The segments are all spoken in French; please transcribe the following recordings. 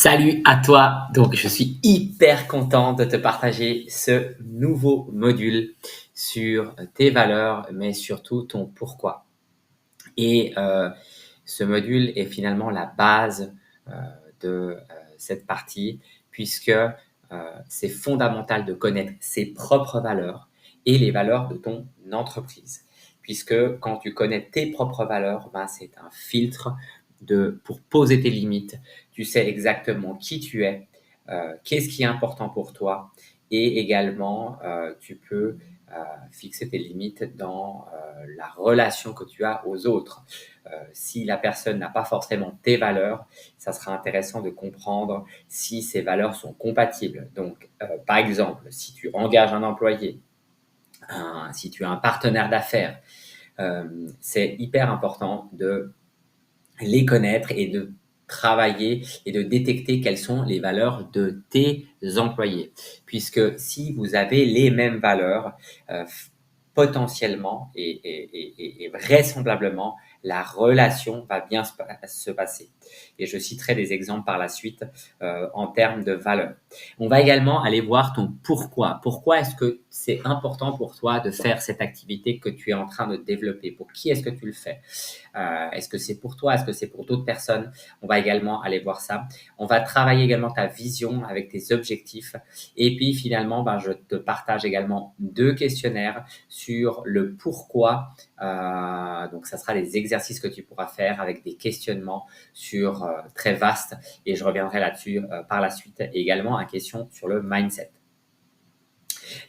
Salut à toi. Donc, je suis hyper content de te partager ce nouveau module sur tes valeurs, mais surtout ton pourquoi. Et ce module est finalement la base euh, de cette partie, puisque c'est fondamental de connaître ses propres valeurs et les valeurs de ton entreprise. Puisque quand tu connais tes propres valeurs, ben, c'est un filtre pour poser tes limites. Tu sais exactement qui tu es, qu'est-ce qui est important pour toi, et également tu peux fixer tes limites dans la relation que tu as aux autres. Si la personne n'a pas forcément tes valeurs, ça sera intéressant de comprendre si ces valeurs sont compatibles. Donc, par exemple, si tu engages un employé, si tu as un partenaire d'affaires, c'est hyper important de les connaître et de travailler et de détecter quelles sont les valeurs de tes employés. Puisque si vous avez les mêmes valeurs, potentiellement et vraisemblablement, la relation va bien se passer. Et je citerai des exemples par la suite en termes de valeurs. On va également aller voir ton pourquoi. Pourquoi est-ce que c'est important pour toi de faire cette activité que tu es en train de développer? Pour qui est-ce que tu le fais? Est-ce que c'est pour toi? Est-ce que c'est pour d'autres personnes? On va également aller voir ça. On va travailler également ta vision avec tes objectifs. Et puis finalement, ben, je te partage également 2 questionnaires sur le pourquoi. Donc, ça sera les exercices que tu pourras faire avec des questionnements sur très vastes. Et je reviendrai là-dessus par la suite. Et également une question sur le mindset.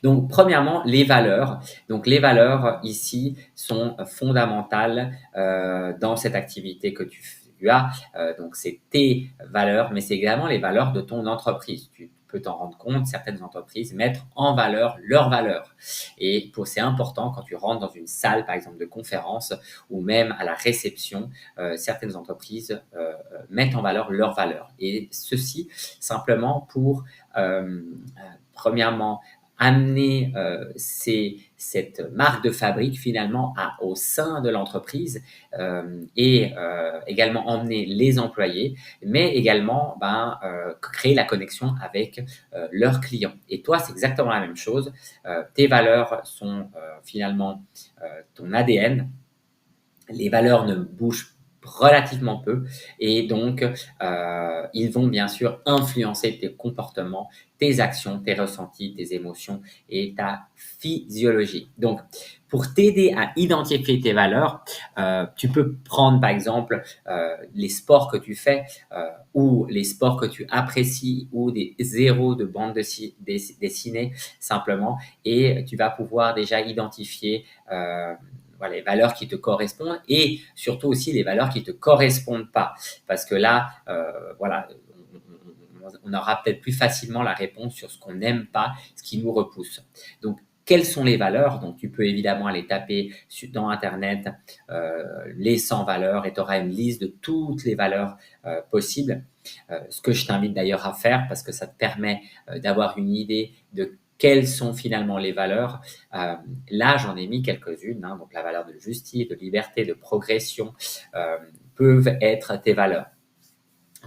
Donc, premièrement, les valeurs. Donc, les valeurs ici sont fondamentales dans cette activité que tu as. Donc, c'est tes valeurs, mais c'est également les valeurs de ton entreprise. Tu peux t'en rendre compte, certaines entreprises mettent en valeur leurs valeurs. Et c'est important quand tu rentres dans une salle, par exemple, de conférence ou même à la réception, certaines entreprises mettent en valeur leurs valeurs. Et ceci simplement pour, premièrement, amener cette marque de fabrique finalement au sein de l'entreprise et également emmener les employés, mais également créer la connexion avec leurs clients. Et toi, c'est exactement la même chose. Tes valeurs sont finalement ton ADN. Les valeurs ne bougent relativement peu et donc ils vont bien sûr influencer tes comportements, tes actions, tes ressentis, tes émotions et ta physiologie. Donc, pour t'aider à identifier tes valeurs, tu peux prendre par exemple les sports que tu fais ou les sports que tu apprécies ou des héros de bande dessinée simplement et tu vas pouvoir déjà identifier voilà, les valeurs qui te correspondent et surtout aussi les valeurs qui ne te correspondent pas. Parce que là, voilà, on aura peut-être plus facilement la réponse sur ce qu'on n'aime pas, ce qui nous repousse. Donc, quelles sont les valeurs? Donc, tu peux évidemment aller taper dans Internet les 100 valeurs et tu auras une liste de toutes les valeurs possibles. Ce que je t'invite d'ailleurs à faire parce que ça te permet d'avoir une idée de quelles sont finalement les valeurs. Là, j'en ai mis quelques-unes. Hein, donc, la valeur de justice, de liberté, de progression peuvent être tes valeurs.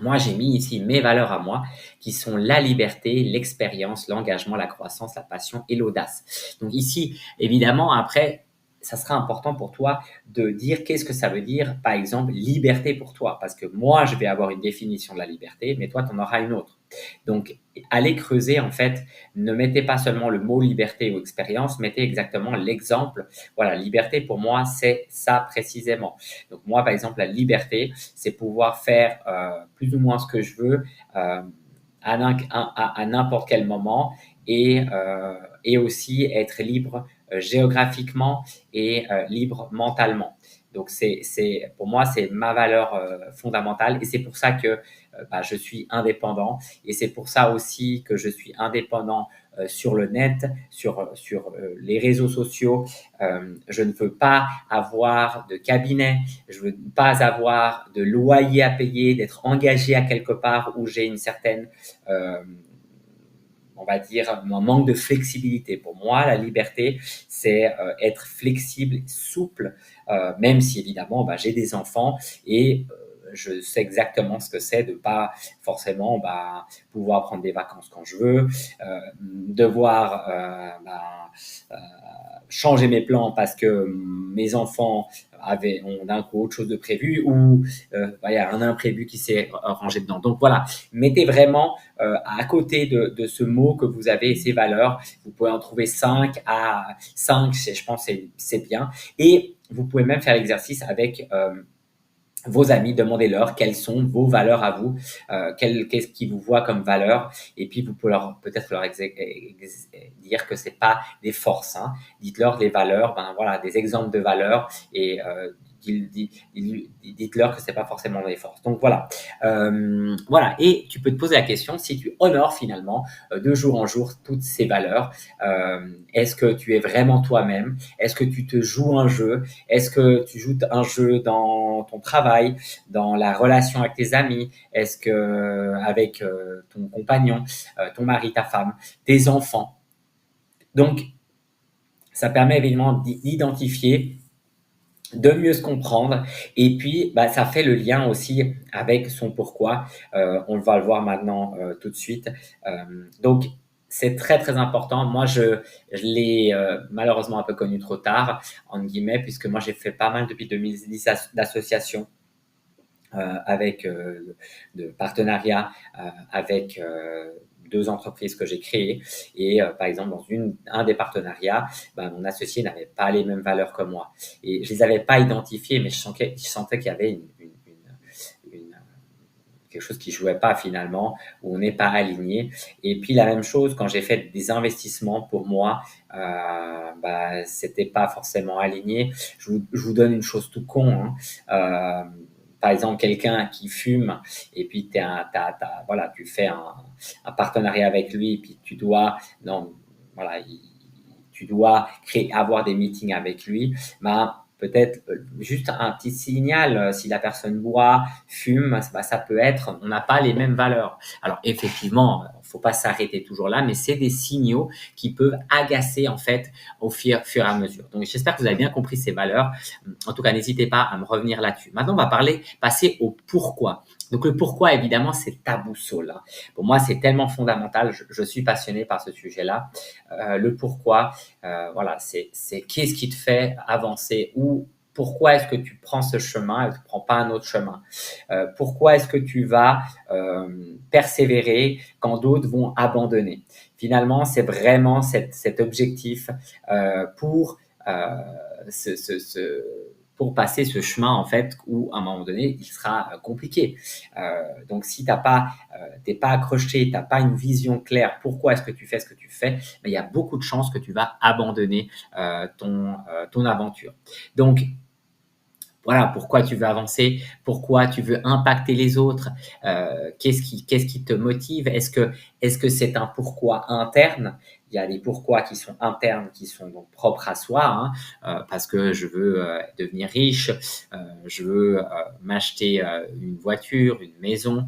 Moi, j'ai mis ici mes valeurs à moi, qui sont la liberté, l'expérience, l'engagement, la croissance, la passion et l'audace. Donc ici, évidemment, après, ça sera important pour toi de dire qu'est-ce que ça veut dire, par exemple, liberté pour toi. Parce que moi, je vais avoir une définition de la liberté, mais toi, tu en auras une autre. Donc, allez creuser, en fait, ne mettez pas seulement le mot liberté ou expérience, mettez exactement l'exemple. Voilà, liberté pour moi, c'est ça précisément. Donc, moi, par exemple, la liberté, c'est pouvoir faire plus ou moins ce que je veux à n'importe quel moment et aussi être libre géographiquement et libre mentalement. Donc, pour moi, c'est ma valeur fondamentale et c'est pour ça que je suis indépendant et c'est pour ça aussi que je suis indépendant sur le net, sur les réseaux sociaux. Je ne veux pas avoir de cabinet, je ne veux pas avoir de loyer à payer, d'être engagé à quelque part où j'ai une certaine on va dire, un manque de flexibilité. Pour moi, la liberté, c'est être flexible, souple, même si évidemment, j'ai des enfants et je sais exactement ce que c'est de pas forcément pouvoir prendre des vacances quand je veux, devoir changer mes plans parce que mes enfants ont d'un coup autre chose de prévu ou il y a un imprévu qui s'est rangé dedans. Donc voilà, mettez vraiment à côté de ce mot que vous avez, ces valeurs, vous pouvez en trouver 5, je pense que c'est bien. Et vous pouvez même faire l'exercice avec vos amis, demandez-leur quelles sont vos valeurs à vous, qu'est-ce qu'ils vous voient comme valeurs, et puis vous pouvez peut-être leur dire que c'est pas des forces, hein. Dites-leur les valeurs, voilà, des exemples de valeurs, et dites-leur que c'est pas forcément des forces. Donc voilà, voilà. Et tu peux te poser la question si tu honores finalement de jour en jour toutes ces valeurs. Est-ce que tu es vraiment toi-même? Est-ce que tu te joues un jeu? Est-ce que tu joues un jeu dans ton travail, dans la relation avec tes amis? Est-ce que avec ton compagnon, ton mari, ta femme, tes enfants? Donc, ça permet évidemment d'identifier, de mieux se comprendre, et puis ça fait le lien aussi avec son pourquoi. On va le voir maintenant tout de suite. Donc, c'est très très important. Moi, je l'ai malheureusement un peu connu trop tard, entre guillemets, puisque moi j'ai fait pas mal depuis 2010 d'associations avec de partenariats avec 2 entreprises que j'ai créées. Et par exemple, dans un des partenariats, mon associé n'avait pas les mêmes valeurs que moi. Et je les avais pas identifiées, mais je sentais qu'il y avait quelque chose qui jouait pas finalement, où on n'est pas aligné. Et puis la même chose, quand j'ai fait des investissements pour moi, c'était pas forcément aligné. Je vous donne une chose tout con, hein. Par exemple, quelqu'un qui fume, et puis voilà, tu fais un partenariat avec lui, et puis tu dois, non, voilà, tu dois avoir des meetings avec lui. Peut-être juste un petit signal, si la personne boit, fume, ça peut être, on n'a pas les mêmes valeurs. Alors effectivement, il ne faut pas s'arrêter toujours là, mais c'est des signaux qui peuvent agacer en fait au fur et à mesure. Donc j'espère que vous avez bien compris ces valeurs. En tout cas, n'hésitez pas à me revenir là-dessus. Maintenant, on va passer au pourquoi. Donc le pourquoi, évidemment, c'est ta boussole. Pour moi, c'est tellement fondamental. Je suis passionné par ce sujet-là. Le pourquoi, voilà, c'est qu'est-ce qui te fait avancer, ou pourquoi est-ce que tu prends ce chemin et tu ne prends pas un autre chemin? Pourquoi est-ce que tu vas persévérer quand d'autres vont abandonner? Finalement, c'est vraiment cet objectif pour pour passer ce chemin, en fait, où à un moment donné, il sera compliqué. Donc, si t'es pas accroché, t'as pas une vision claire, pourquoi est-ce que tu fais ce que tu fais, il y a beaucoup de chances que tu vas abandonner ton aventure. Donc, voilà pourquoi tu veux avancer, pourquoi tu veux impacter les autres, qu'est-ce qui te motive, est-ce que c'est un pourquoi interne? Il y a des pourquoi qui sont internes, qui sont donc propres à soi, hein, parce que je veux devenir riche, je veux m'acheter une voiture, une maison,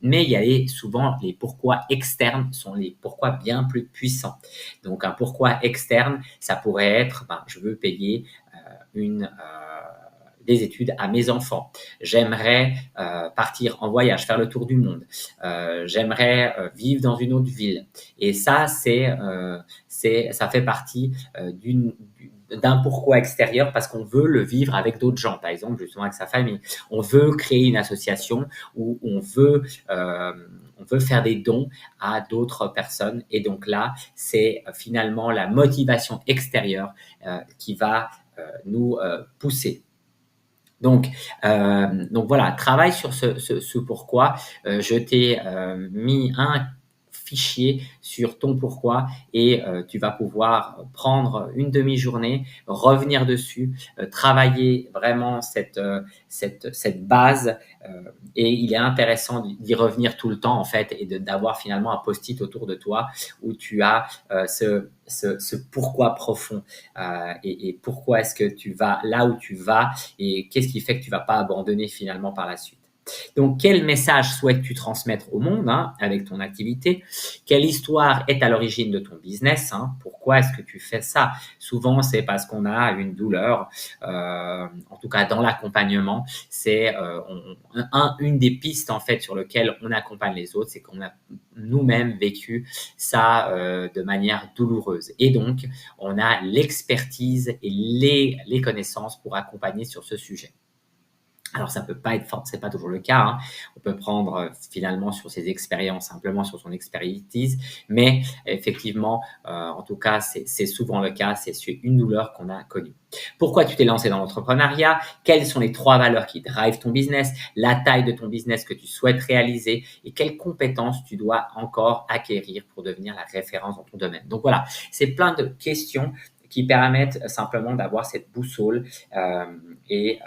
mais il y a souvent les pourquoi externes sont les pourquoi bien plus puissants. Donc un pourquoi externe, ça pourrait être, je veux payer des études à mes enfants. J'aimerais partir en voyage, faire le tour du monde. J'aimerais vivre dans une autre ville. Et ça, ça fait partie d'un pourquoi extérieur, parce qu'on veut le vivre avec d'autres gens, par exemple, justement avec sa famille. On veut créer une association où on veut faire des dons à d'autres personnes. Et donc là, c'est finalement la motivation extérieure qui va nous pousser. Donc voilà, travaille sur ce pourquoi. Je t'ai mis un fichier sur ton pourquoi, et tu vas pouvoir prendre une demi-journée, revenir dessus, travailler vraiment cette base, et il est intéressant d'y revenir tout le temps en fait, et d'avoir finalement un post-it autour de toi où tu as ce pourquoi profond, et pourquoi est-ce que tu vas là où tu vas, et qu'est-ce qui fait que tu vas pas abandonner finalement par la suite. Donc, quel message souhaites-tu transmettre au monde avec ton activité? Quelle histoire est à l'origine de ton business? Pourquoi est-ce que tu fais ça? Souvent, c'est parce qu'on a une douleur, en tout cas dans l'accompagnement. C'est une des pistes en fait sur lesquelles on accompagne les autres, c'est qu'on a nous-mêmes vécu ça de manière douloureuse. Et donc, on a l'expertise et les connaissances pour accompagner sur ce sujet. Alors, ça peut pas être fort, c'est pas toujours le cas. On peut prendre finalement sur ses expériences, simplement sur son expertise, mais effectivement, en tout cas, c'est souvent le cas. C'est une douleur qu'on a connue. Pourquoi tu t'es lancé dans l'entrepreneuriat? Quelles sont les 3 valeurs qui drivent ton business? La taille de ton business que tu souhaites réaliser et quelles compétences tu dois encore acquérir pour devenir la référence dans ton domaine. Donc voilà, c'est plein de questions qui permettent simplement d'avoir cette boussole et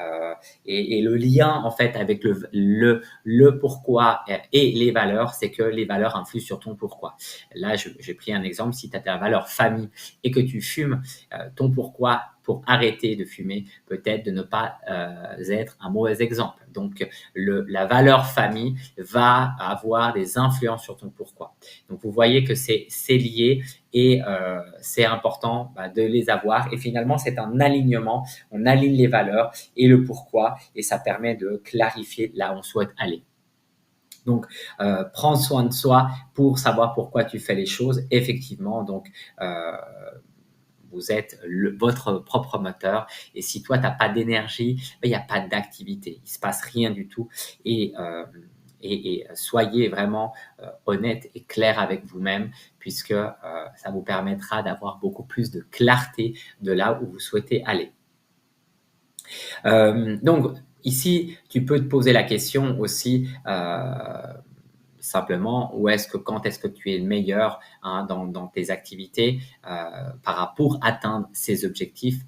le lien en fait avec le pourquoi et les valeurs, c'est que les valeurs influent sur ton pourquoi. Là, j'ai pris un exemple. Si tu as ta valeur famille et que tu fumes, ton pourquoi pour arrêter de fumer, peut-être de ne pas être un mauvais exemple. Donc, la valeur famille va avoir des influences sur ton pourquoi. Donc, vous voyez que c'est lié et c'est important de les avoir. Et finalement, c'est un alignement. On aligne les valeurs et le pourquoi et ça permet de clarifier là où on souhaite aller. Donc, prends soin de soi pour savoir pourquoi tu fais les choses. Effectivement, donc, vous êtes votre propre moteur. Et si toi, tu n'as pas d'énergie, il n'y a pas d'activité. Il ne se passe rien du tout. Et soyez vraiment honnête et clair avec vous-même puisque ça vous permettra d'avoir beaucoup plus de clarté de là où vous souhaitez aller. Donc, ici, tu peux te poser la question aussi simplement quand est-ce que tu es le meilleur dans tes activités pour atteindre ces objectifs.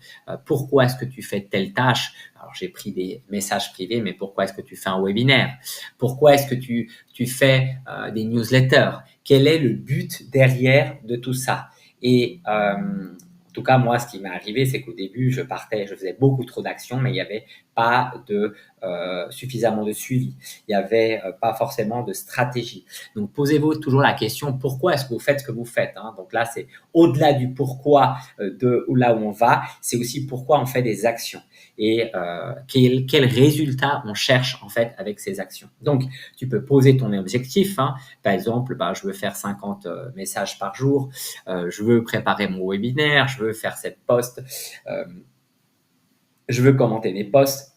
Pourquoi est-ce que tu fais telle tâche? Alors, j'ai pris des messages privés, mais pourquoi est-ce que tu fais un webinaire? Pourquoi est-ce que tu fais des newsletters? Quel est le but derrière de tout ça? Et en tout cas, moi, ce qui m'est arrivé, c'est qu'au début, je faisais beaucoup trop d'actions, mais il n'y avait pas suffisamment de suivi. Il n'y avait pas forcément de stratégie. Donc, posez-vous toujours la question, pourquoi est-ce que vous faites ce que vous faites? Donc là, c'est au-delà du pourquoi là où on va, c'est aussi pourquoi on fait des actions et quel résultat on cherche en fait avec ces actions. Donc, tu peux poser ton objectif. Par exemple, je veux faire 50 messages par jour, je veux préparer mon webinaire, je veux faire cette post, je veux commenter des posts.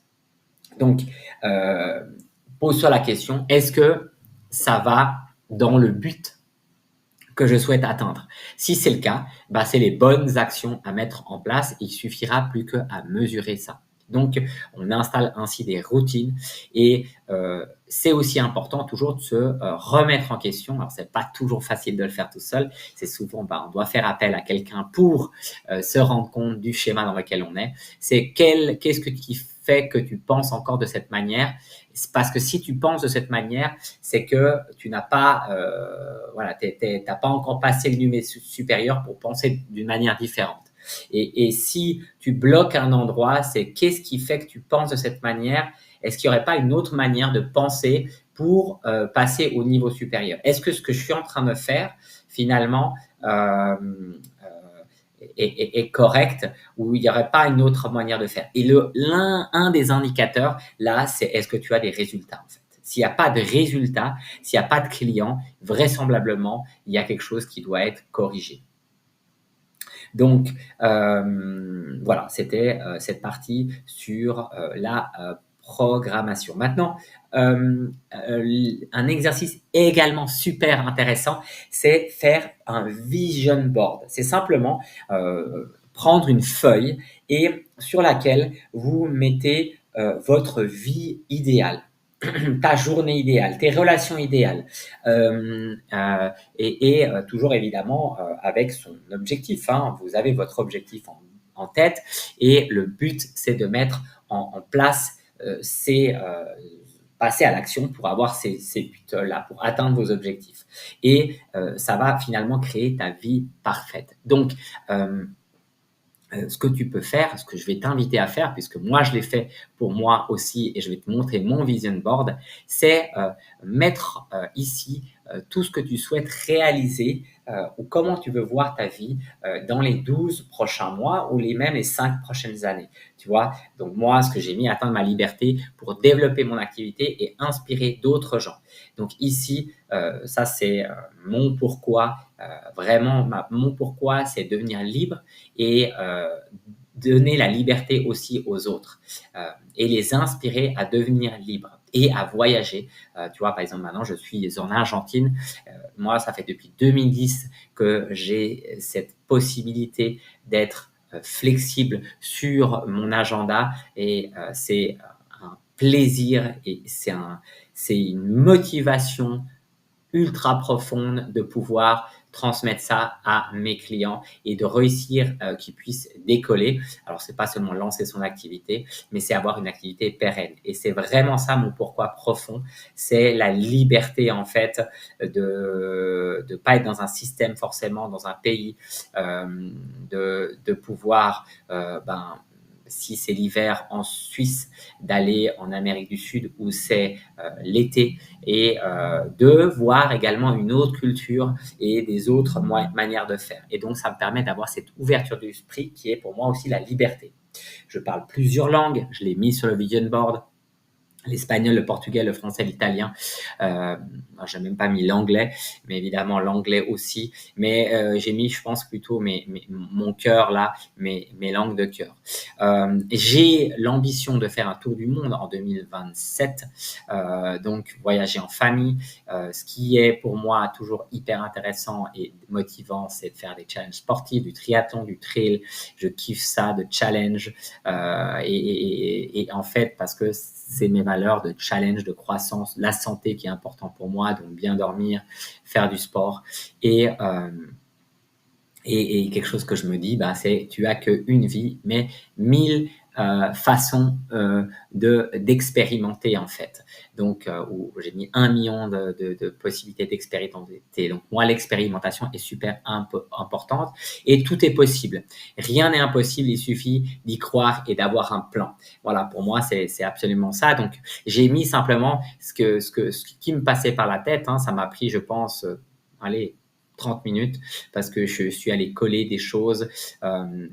Donc, pose-toi la question, est-ce que ça va dans le but que je souhaite atteindre? Si c'est le cas, c'est les bonnes actions à mettre en place. Il suffira plus qu'à mesurer ça. Donc, on installe ainsi des routines et c'est aussi important toujours de se remettre en question. Alors, c'est pas toujours facile de le faire tout seul. C'est souvent, on doit faire appel à quelqu'un pour se rendre compte du schéma dans lequel on est. C'est qu'est-ce qui fait que tu penses encore de cette manière? C'est parce que si tu penses de cette manière, c'est que tu n'as pas, t'as pas encore passé le niveau supérieur pour penser d'une manière différente. Et si tu bloques un endroit, c'est qu'est-ce qui fait que tu penses de cette manière? Est-ce qu'il n'y aurait pas une autre manière de penser pour passer au niveau supérieur? Est-ce que ce que je suis en train de faire, finalement, est correct ou il n'y aurait pas une autre manière de faire? Et un des indicateurs, là, c'est est-ce que tu as des résultats, en fait? S'il n'y a pas de résultats, s'il n'y a pas de clients, vraisemblablement, il y a quelque chose qui doit être corrigé. Donc, voilà, c'était cette partie sur la programmation. Maintenant, un exercice également super intéressant, c'est faire un vision board. C'est simplement prendre une feuille et sur laquelle vous mettez votre vie idéale. Ta journée idéale, tes relations idéales, et toujours évidemment avec son objectif. Vous avez votre objectif en tête et le but, c'est de mettre en place passer à l'action pour avoir ces buts-là, pour atteindre vos objectifs. Et ça va finalement créer ta vie parfaite. Donc, ce que tu peux faire, ce que je vais t'inviter à faire, puisque moi je l'ai fait pour moi aussi et je vais te montrer mon vision board, c'est mettre ici tout ce que tu souhaites réaliser ou comment tu veux voir ta vie dans les 12 prochains mois ou même les 5 prochaines années. Tu vois, donc moi, ce que j'ai mis, atteindre ma liberté pour développer mon activité et inspirer d'autres gens. Donc ici, ça c'est mon pourquoi, vraiment, mon pourquoi, c'est devenir libre et donner la liberté aussi aux autres et les inspirer à devenir libres et à voyager. Tu vois, par exemple, maintenant, je suis en Argentine. Moi, ça fait depuis 2010 que j'ai cette possibilité d'être flexible sur mon agenda et c'est un plaisir et c'est une motivation ultra profonde de pouvoir transmettre ça à mes clients et de réussir qu'ils puissent décoller. Alors, c'est pas seulement lancer son activité, mais c'est avoir une activité pérenne. Et c'est vraiment ça mon pourquoi profond. C'est la liberté, en fait, de pas être dans un système forcément, dans un pays, de pouvoir, si c'est l'hiver en Suisse, d'aller en Amérique du Sud où c'est l'été et de voir également une autre culture et des autres manières de faire. Et donc, ça me permet d'avoir cette ouverture d'esprit qui est pour moi aussi la liberté. Je parle plusieurs langues, je l'ai mis sur le vision board. L'espagnol, le portugais, le français, l'italien. J'ai même pas mis l'anglais, mais évidemment l'anglais aussi. Mais j'ai mis, je pense, plutôt mon cœur là, mes langues de cœur. J'ai l'ambition de faire un tour du monde en 2027, donc voyager en famille. Ce qui est pour moi toujours hyper intéressant et motivant, c'est de faire des challenges sportifs, du triathlon, du trail. Je kiffe ça, de challenge. Et en fait, parce que c'est mes valeurs de challenge, de croissance, la santé qui est important pour moi, donc bien dormir, faire du sport. Et quelque chose que je me dis, c'est tu as qu'une vie, mais 1000 façons d'expérimenter en fait. Donc, où j'ai mis 1 million de possibilités d'expérimenter. Donc, moi, l'expérimentation est super importante et tout est possible. Rien n'est impossible, il suffit d'y croire et d'avoir un plan. Voilà, pour moi, c'est absolument ça. Donc, j'ai mis simplement ce qui me passait par la tête. Hein. Ça m'a pris, je pense, allez, 30 minutes parce que je suis allé coller des choses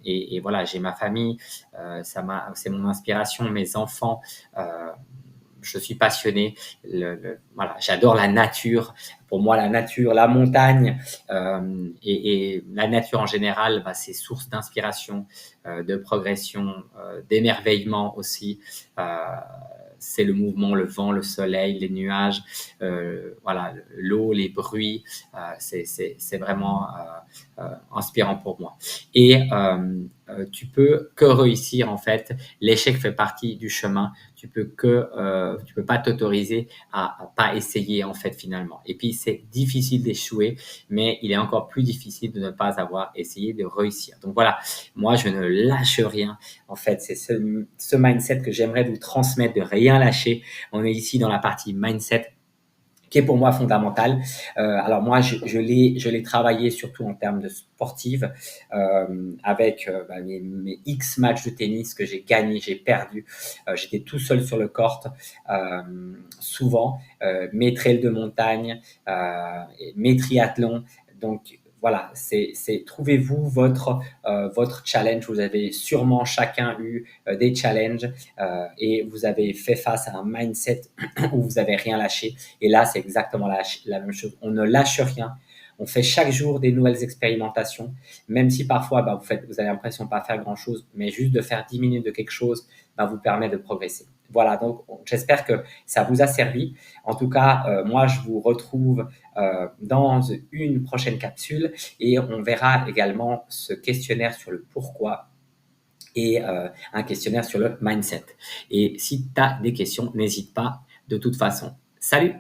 et voilà, j'ai ma famille, c'est mon inspiration, mes enfants, je suis passionné, voilà, j'adore la nature. Pour moi, la nature, la montagne et la nature en général, c'est source d'inspiration, de progression, d'émerveillement aussi. C'est le mouvement, le vent, le soleil, les nuages, voilà, l'eau, les bruits. C'est vraiment inspirant pour moi. Et tu peux que réussir en fait. L'échec fait partie du chemin. Tu peux pas t'autoriser à pas essayer en fait finalement. Et puis c'est difficile d'échouer, mais il est encore plus difficile de ne pas avoir essayé de réussir. Donc voilà, moi je ne lâche rien. En fait, c'est ce mindset que j'aimerais vous transmettre, de rien lâcher. On est ici dans la partie mindset qui est pour moi fondamental. Alors moi, je l'ai travaillé surtout en termes de sportive, avec mes X matchs de tennis que j'ai gagnés, j'ai perdu. J'étais tout seul sur le court, souvent. Mes trails de montagne, mes triathlons. Donc voilà, trouvez-vous votre challenge. Vous avez sûrement chacun eu des challenges et vous avez fait face à un mindset où vous avez rien lâché. Et là, c'est exactement la même chose. On ne lâche rien. On fait chaque jour des nouvelles expérimentations, même si parfois vous avez l'impression de pas faire grand-chose, mais juste de faire 10 minutes de quelque chose vous permet de progresser. Voilà, donc j'espère que ça vous a servi. En tout cas, moi, je vous retrouve dans une prochaine capsule et on verra également ce questionnaire sur le pourquoi et un questionnaire sur le mindset. Et si tu as des questions, n'hésite pas de toute façon. Salut!